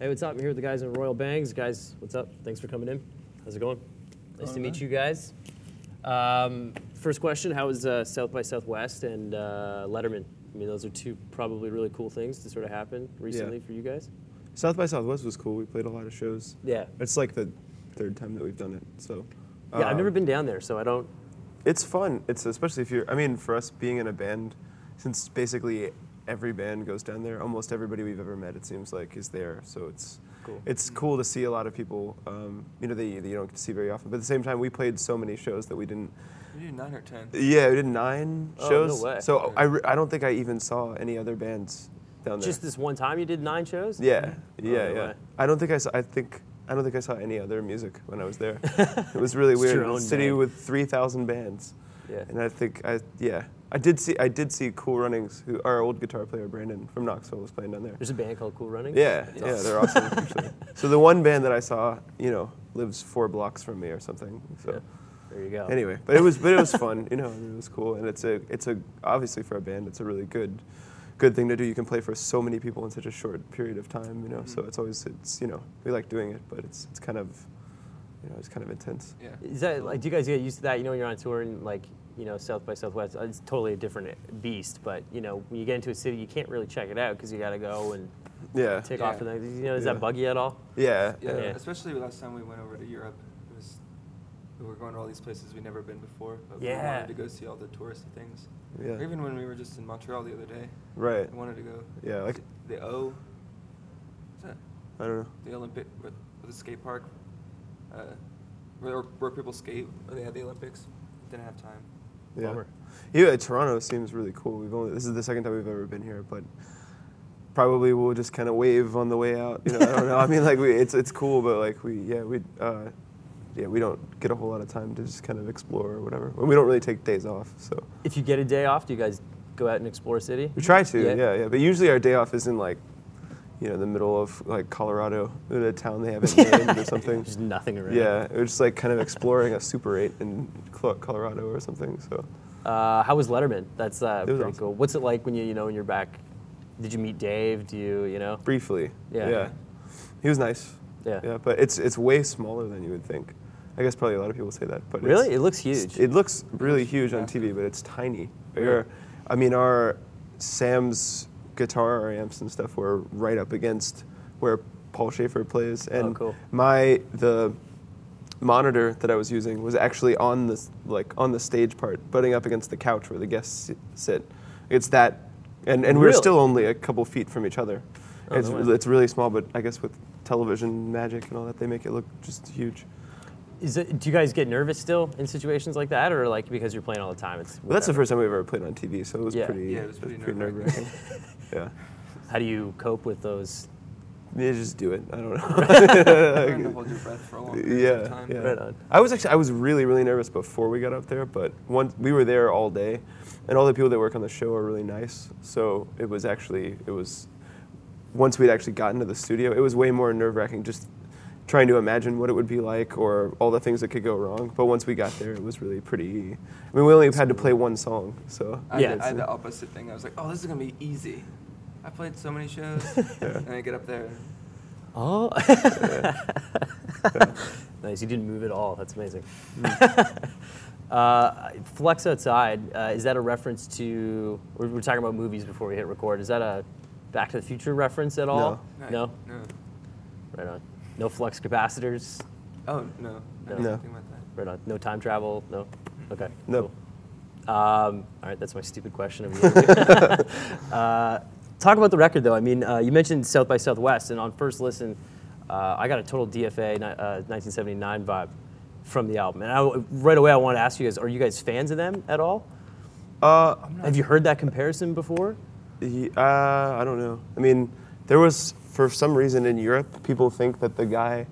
Hey, what's up? I'm here with the guys in Royal Bangs. Guys, what's up? Thanks for coming in. How's it going? Nice to meet you guys. First question, how was South by Southwest and Letterman? I mean, those are two probably really cool things to sort of happen recently for you guys. South by Southwest was cool. We played a lot of shows. Yeah. It's like the third time that we've done it, so. Yeah, I've never been down there, so I don't. It's fun. It's especially if you're, I mean, for us being in a band, since basically every band goes down there, almost everybody we've ever met, it seems like, is there. So it's cool to see a lot of people, you know, that you don't get to see very often. But at the same time, we played so many shows that we didn't. We did 9 or 10. Yeah, we did 9 shows. No way. So I don't think I even saw any other bands down there. Just this one time you did 9 shows? Yeah, no yeah. way. I don't think I saw. I don't think I saw any other music when I was there. It was really weird. your It was own a city band. with 3,000 bands. Yeah. And I did see Cool Runnings, who our old guitar player Brandon from Knoxville was playing down there. There's a band called Cool Runnings? Yeah, they're awesome. Actually. So the one band that I saw, you know, lives 4 blocks from me or something. So Yeah. There you go. anyway, but it was fun. You know, it was cool, and it's a obviously for a band, it's a really good thing to do. You can play for so many people in such a short period of time. You know, so it's you know, we like doing it, but it's kind of, you know, it's kind of intense. Yeah. Is that like, do you guys get used to that? You know, when you're on tour and like, you know, South by Southwest, it's totally a different beast. But you know, when you get into a city, you can't really check it out because you got to go and take off. Yeah. And you know, does that bug you at all? Yeah. Yeah, Yeah. especially last time we went over to Europe. We were going to all these places we'd never been before, but we Yeah. wanted to go see all the touristy things. Yeah. Or even when we were just in Montreal the other day, Right. I wanted to go. Yeah, like The O. What's that? I don't know. The Olympic, or the skate park, where people skate. Where they had the Olympics. Didn't have time. Yeah. Bummer. Yeah, Toronto seems really cool. This is the second time we've ever been here, but probably we'll just kind of wave on the way out. You know, I don't know. I mean, like it's cool, but like we don't get a whole lot of time to just kind of explore or whatever. We don't really take days off, so. If you get a day off, do you guys go out and explore a city? We try to, Yeah. yeah. But usually our day off is in like, you know, the middle of like Colorado, in a town they haven't named or something. Just nothing around. Yeah, we're just like kind of exploring a Super 8 in Colorado or something. So. How was Letterman? That's pretty awesome. cool. What's it like when when you're back? Did you meet Dave? Do you know? Briefly. Yeah. Yeah. He was nice. Yeah. Yeah, but it's way smaller than you would think. I guess probably a lot of people say that, but Really? It looks huge. It looks really huge on TV, but it's tiny. I mean, our Sam's guitar, our amps and stuff were right up against where Paul Schaefer plays, and cool. the monitor that I was using was actually on the stage part, butting up against the couch where the guests sit. It's that, and we're Really? still only a couple feet from each other. Oh, no way. It's really small, but I guess with television magic and all that, they make it look just huge. Do you guys get nervous still in situations like that, or like because you're playing all the time? It's Well, that's the whatever? first time we've ever played on TV, so it was Yeah. pretty. Yeah, it was pretty nerve-wracking. Yeah, How do you cope with those? you just do it. I don't know. Learn to hold your breath for a long period of time. Yeah. Right on. I was really, really nervous before we got up there, but once we were there all day, and all the people that work on the show are really nice. So it was once we'd actually gotten to the studio, it was way more nerve-wracking just trying to imagine what it would be like or all the things that could go wrong. But once we got there, it was really pretty. I mean, we only had to play one song, so. I Yeah. had the opposite thing. I was like, oh, this is going to be easy. I played so many shows. And I get up there. Oh. Nice. You didn't move at all. That's amazing. Flex Outside, is that a reference to, we were talking about movies before we hit record, is that a Back to the Future reference at all? No? No. Right on. No flux capacitors? Oh, no. I didn't No. think about that. Right on. No time travel? No? Okay. No. Cool. All right, that's my stupid question of you. Talk about the record, though. I mean, you mentioned South by Southwest, and on first listen, I got a total DFA 1979 vibe from the album. And right away, I want to ask you guys, are you guys fans of them at all? Have you heard that comparison before? I don't know. I mean, there was, for some reason in Europe, people think that the guy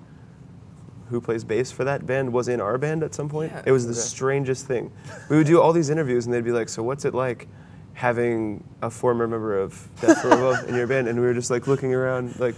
who plays bass for that band was in our band at some point. Yeah. It was the strangest thing. We would do all these interviews, and they'd be like, so what's it like having a former member of Death from Above in your band? And we were just like looking around like,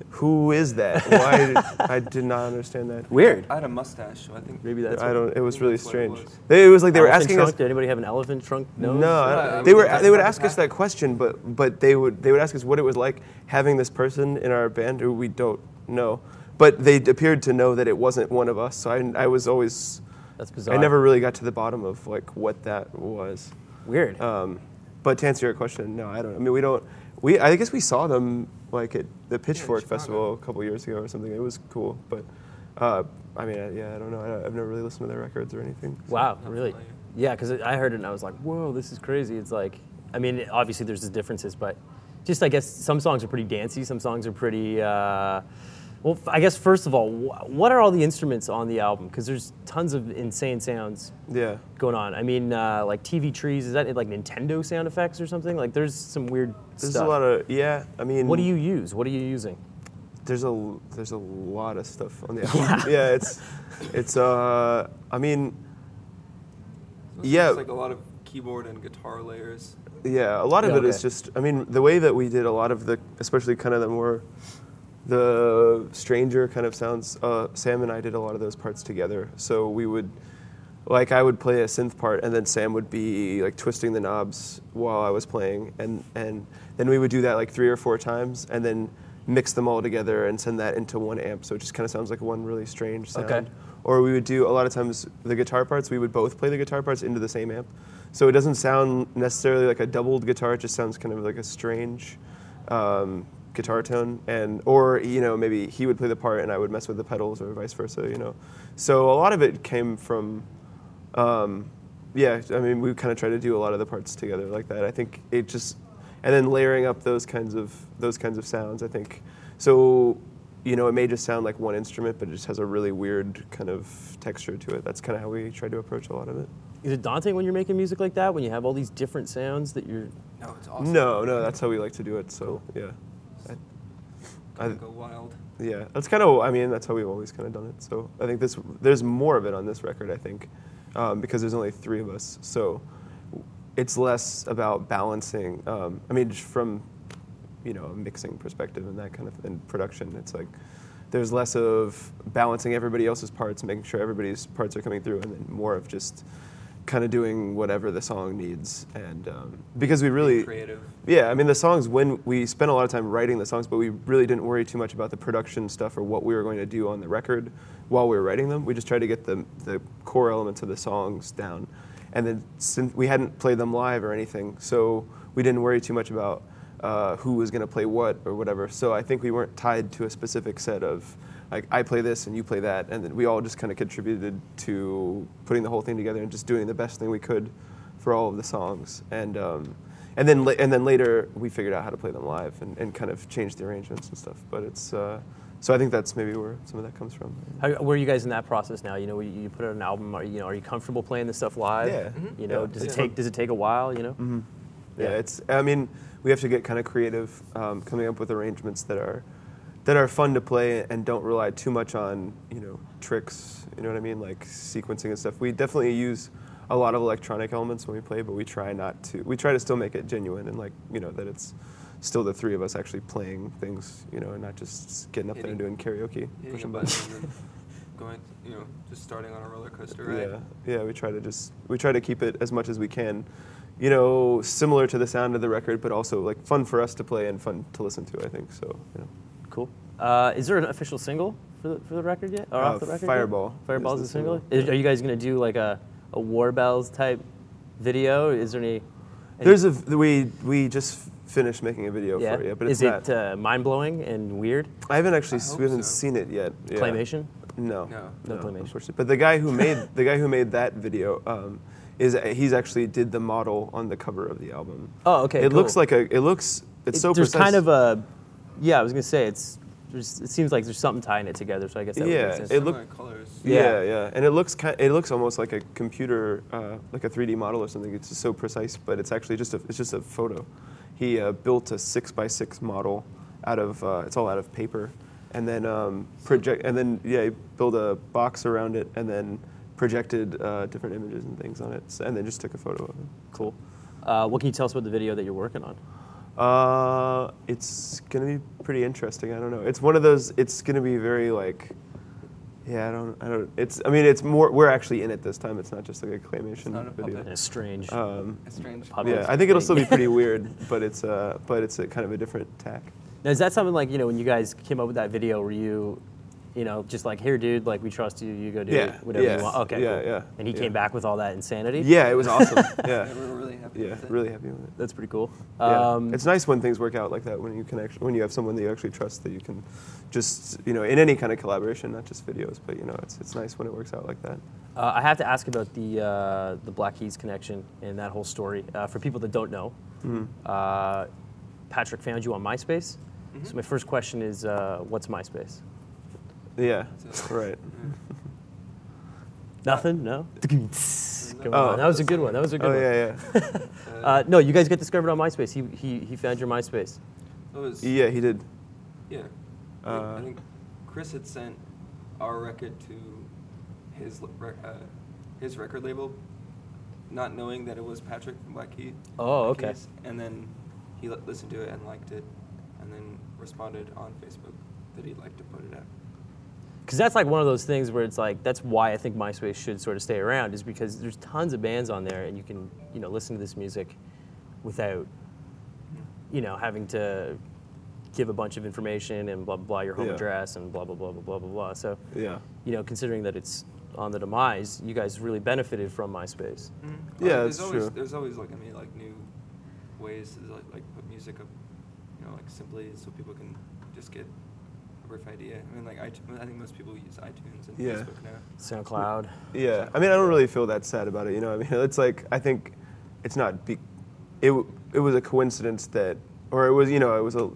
who is that? Why? I did not understand that. Weird. I had a mustache, so I think Maybe that's. I don't. It was really that's what it strange. was. It was like they were Elephant asking trunk? us. Did anybody have an elephant trunk nose? No, Yeah, they were. I mean, They would that's ask not us the that question, but they would ask us what it was like having this person in our band who we don't know, but they appeared to know that it wasn't one of us. So I was always. That's bizarre. I never really got to the bottom of like what that was. Weird. But to answer your question, no, I don't. I mean, we don't. I guess we saw them like at the Pitchfork Chicago. Festival a couple years ago or something. It was cool, but I mean, I don't know. I've never really listened to their records or anything. So. Wow, Not really? familiar. Yeah, because I heard it and I was like, whoa, this is crazy. It's like, I mean, obviously there's the differences, but just I guess some songs are pretty dancey, some songs are pretty. Well, I guess first of all, what are all the instruments on the album? Because there's tons of insane sounds Yeah. going on. I mean, like TV trees, is that like Nintendo sound effects or something? Like there's some weird There's stuff. a lot of I mean. What do you use? What are you using? There's a lot of stuff on the album. Yeah, it's I mean. It's Yeah. just like a lot of keyboard and guitar layers. Yeah, a lot of Yeah, it is okay. just. I mean, the way that we did a lot of the, especially kind of the stranger kind of sounds. Sam and I did a lot of those parts together. So we would, like, I would play a synth part, and then Sam would be like twisting the knobs while I was playing, and then we would do that like 3 or 4 times, and then mix them all together and send that into one amp. So it just kind of sounds like one really strange sound. Okay. Or we would do a lot of times the guitar parts. We would both play the guitar parts into the same amp. So it doesn't sound necessarily like a doubled guitar. It just sounds kind of like a strange guitar tone. Or maybe he would play the part and I would mess with the pedals, or vice versa. So a lot of it came from. I mean, we kind of try to do a lot of the parts together like that. I think it just, and then layering up those kinds of sounds. I think so. It may just sound like one instrument, but it just has a really weird kind of texture to it. That's kind of how we try to approach a lot of it. Is it daunting when you're making music like that, when you have all these different sounds that you're... No, it's awesome. No, that's how we like to do it. So yeah, Go wild. yeah, that's kind of. I mean, that's how we've always kind of done it. So I think there's more of it on this record. I think because there's only 3 of us, so it's less about balancing. I mean, just from a mixing perspective and that kind of and production, it's like there's less of balancing everybody else's parts, making sure everybody's parts are coming through, and then more of just kind of doing whatever the song needs. And because we really Creative. Yeah, I mean the songs, when we spent a lot of time writing the songs, but we really didn't worry too much about the production stuff or what we were going to do on the record while we were writing them. We just tried to get the core elements of the songs down, and then since we hadn't played them live or anything, so we didn't worry too much about who was going to play what or whatever. So I think we weren't tied to a specific set of, like, I play this and you play that, and then we all just kind of contributed to putting the whole thing together and just doing the best thing we could for all of the songs. And then later we figured out how to play them live and kind of change the arrangements and stuff. But it's so I think that's maybe where some of that comes from. Where are you guys in that process now? You put out an album. Are you comfortable playing this stuff live? Yeah. Mm-hmm. Yeah. Does it take a while? Mm-hmm. Yeah. It's. I mean, we have to get kind of creative, coming up with arrangements that are fun to play and don't rely too much on tricks. You know what I mean? Like sequencing and stuff. We definitely use a lot of electronic elements when we play, but we try not to. We try to still make it genuine and that it's still the 3 of us actually playing things, and not just getting up there and doing karaoke. Hitting a button and then going, just starting on a roller coaster, right? Yeah. We try to keep it as much as we can, similar to the sound of the record, but also like fun for us to play and fun to listen to. I think so. Cool. Is there an official single for the record yet? Or off the record? Fireball. Yet? Fireball is is a the single. single. Are you guys gonna do like a War Bells type video? Is there any? There's we just finished making a video Yeah. for it, but it's Is not. it mind blowing and weird? I haven't actually I hope we haven't so. seen it yet. Yeah. Claymation? No. No. Claymation. Unfortunately. But the guy who made that video he's actually did the model on the cover of the album. Oh, okay. It cool. looks like it's so there's precise. kind of a, yeah. I was gonna say it seems like there's something tying it together. So I guess that would Yeah, make sense. it look- Similar colors. Yeah, and it looks almost like a computer, like a 3D model or something. It's just so precise, but it's actually just a photo. He built a 6x6 model out of it's all out of paper, and then he built a box around it, and then projected different images and things on it, and then just took a photo of it. Cool. What can you tell us about the video that you're working on? It's gonna be pretty interesting. I don't know. It's one of those. It's gonna be very like, yeah. I don't. It's. I mean, it's more. We're actually in it this time. It's not just like a claymation not a video. puppet. It's strange. It's strange. Yeah, I think it'll still be pretty weird, but it's a kind of a different tack. Now, is that something like, when you guys came up with that video, were you, just like, here, dude, like, we trust you, you go do whatever you want? Okay, yeah, cool. yeah. And he came back with all that insanity? Yeah, it was awesome. Yeah, Yeah, we're really happy with it. really happy with it. That's pretty cool. Yeah. It's nice when things work out like that, when you have someone that you actually trust, that you can just, in any kind of collaboration, not just videos, but it's nice when it works out like that. I have to ask about the Black Keys connection and that whole story. For people that don't know, Patrick found you on MySpace. So my first question is, what's MySpace? Yeah, right. Nothing? No? Come on, that was a good one. That was a good one. Yeah. No, you guys get discovered on MySpace. He found your MySpace. Yeah, he did. Yeah. I think Chris had sent our record to his record label, not knowing that it was Patrick from Black Keys. Oh, okay. And then he listened to it and liked it, and then responded on Facebook that he'd like to put it out. Because that's like one of those things where it's like, that's why I think MySpace should sort of stay around, is because there's tons of bands on there, and you can, listen to this music without, having to give a bunch of information and blah, blah, blah, your home address and blah, blah, blah, blah, blah, blah, blah. So, considering that it's on the demise, you guys really benefited from MySpace. Yeah, that's true. There's always like new ways to like put music up, simply so people can just get a rough idea. I mean, I think most people use iTunes and Facebook now. SoundCloud. Yeah, I mean, I don't really feel that sad about it. I mean, it's like, I think it's not. It was a coincidence that, or it was, it was a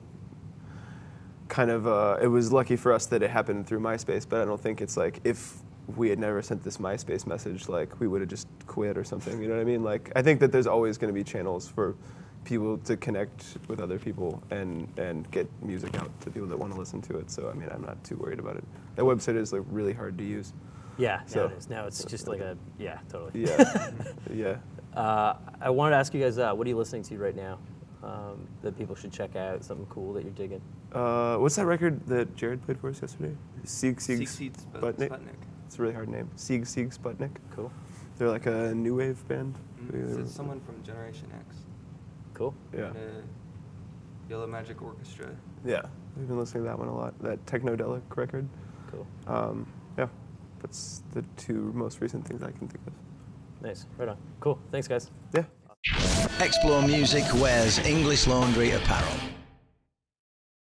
kind of. It was lucky for us that it happened through MySpace, but I don't think it's like if we had never sent this MySpace message, like we would have just quit or something. You know what I mean? Like, I think that there's always going to be channels for people to connect with other people and get music out to people that want to listen to it. So I mean, I'm not too worried about it. That website is like really hard to use. Yeah, now it is. Now it's just like totally. Yeah, yeah. I wanted to ask you guys, what are you listening to right now that people should check out? Something cool that you're digging? What's that record that Jared played for us yesterday? Sieg Sputnik. It's a really hard name. Sieg Sputnik. Cool. They're like a new wave band. It's someone from Generation X. Cool. Yeah. And, Yellow Magic Orchestra. Yeah, we've been listening to that one a lot. That Technodelic record. Cool. Yeah, that's the two most recent things I can think of. Nice. Right on. Cool. Thanks, guys. Yeah. ExploreMusic wears English Laundry apparel.